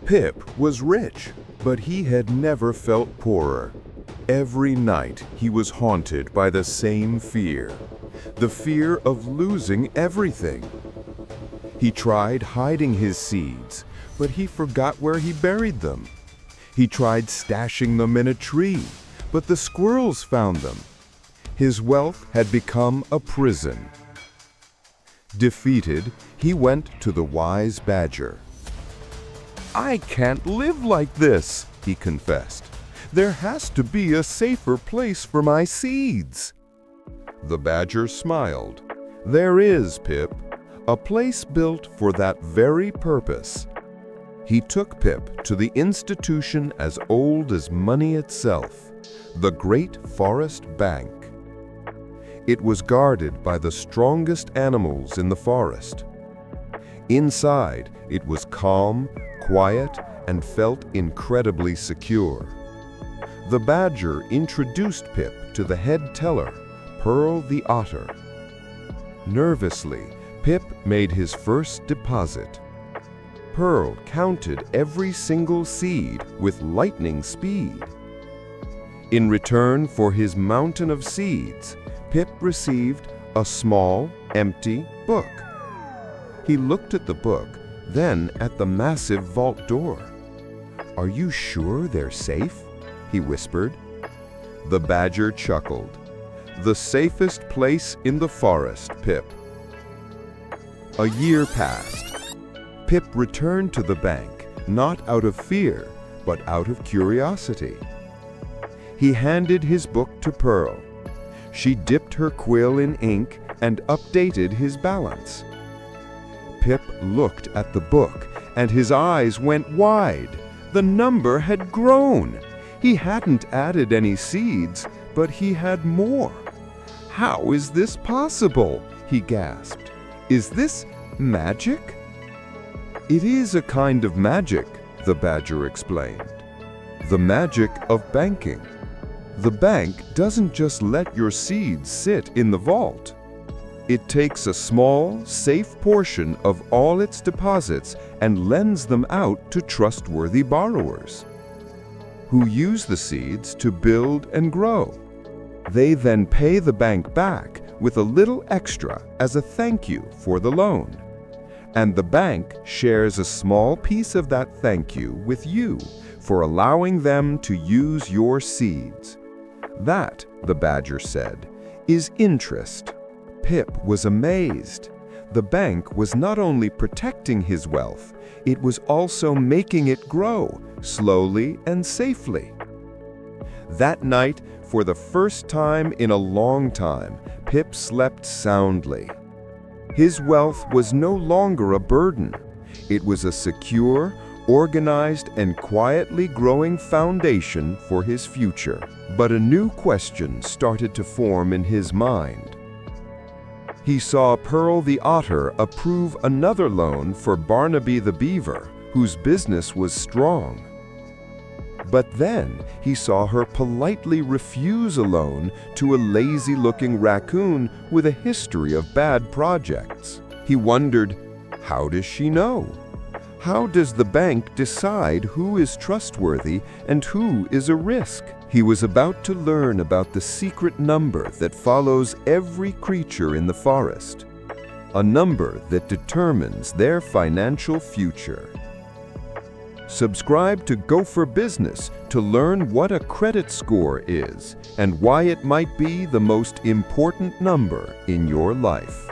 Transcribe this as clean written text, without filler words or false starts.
Pip was rich, but he had never felt poorer. Every night he was haunted by the same fear, the fear of losing everything. He tried hiding his seeds, but he forgot where he buried them. He tried stashing them in a tree, but the squirrels found them. His wealth had become a prison. Defeated, he went to the wise badger. "I can't live like this," he confessed. "There has to be a safer place for my seeds." The badger smiled. "There is, Pip, a place built for that very purpose." He took Pip to the institution as old as money itself, the Great Forest Bank. It was guarded by the strongest animals in the forest. Inside, it was calm, quiet, and felt incredibly secure. The badger introduced Pip to the head teller, Pearl the otter. Nervously, Pip made his first deposit. Pearl counted every single seed with lightning speed. In return for his mountain of seeds, Pip received a small, empty book. He looked at the book, then at the massive vault door. "Are you sure they're safe?" he whispered. The badger chuckled. "The safest place in the forest, Pip." A year passed. Pip returned to the bank, not out of fear, but out of curiosity. He handed his book to Pearl. She dipped her quill in ink and updated his balance. Pip looked at the book, and his eyes went wide. The number had grown. He hadn't added any seeds, but he had more. "How is this possible?" he gasped. "Is this magic?" "It is a kind of magic," the badger explained. "The magic of banking. The bank doesn't just let your seeds sit in the vault. It takes a small, safe portion of all its deposits and lends them out to trustworthy borrowers, who use the seeds to build and grow. They then pay the bank back with a little extra as a thank you for the loan. And the bank shares a small piece of that thank you with you for allowing them to use your seeds. That," the badger said, "is interest." Pip was amazed. The bank was not only protecting his wealth, it was also making it grow, slowly and safely. That night, for the first time in a long time, Pip slept soundly. His wealth was no longer a burden. It was a secure, organized, and quietly growing foundation for his future. But a new question started to form in his mind. He saw Pearl the otter approve another loan for Barnaby the beaver, whose business was strong. But then he saw her politely refuse a loan to a lazy-looking raccoon with a history of bad projects. He wondered, how does she know? How does the bank decide who is trustworthy and who is a risk? He was about to learn about the secret number that follows every creature in the forest, a number that determines their financial future. Subscribe to Gopher Business to learn what a credit score is and why it might be the most important number in your life.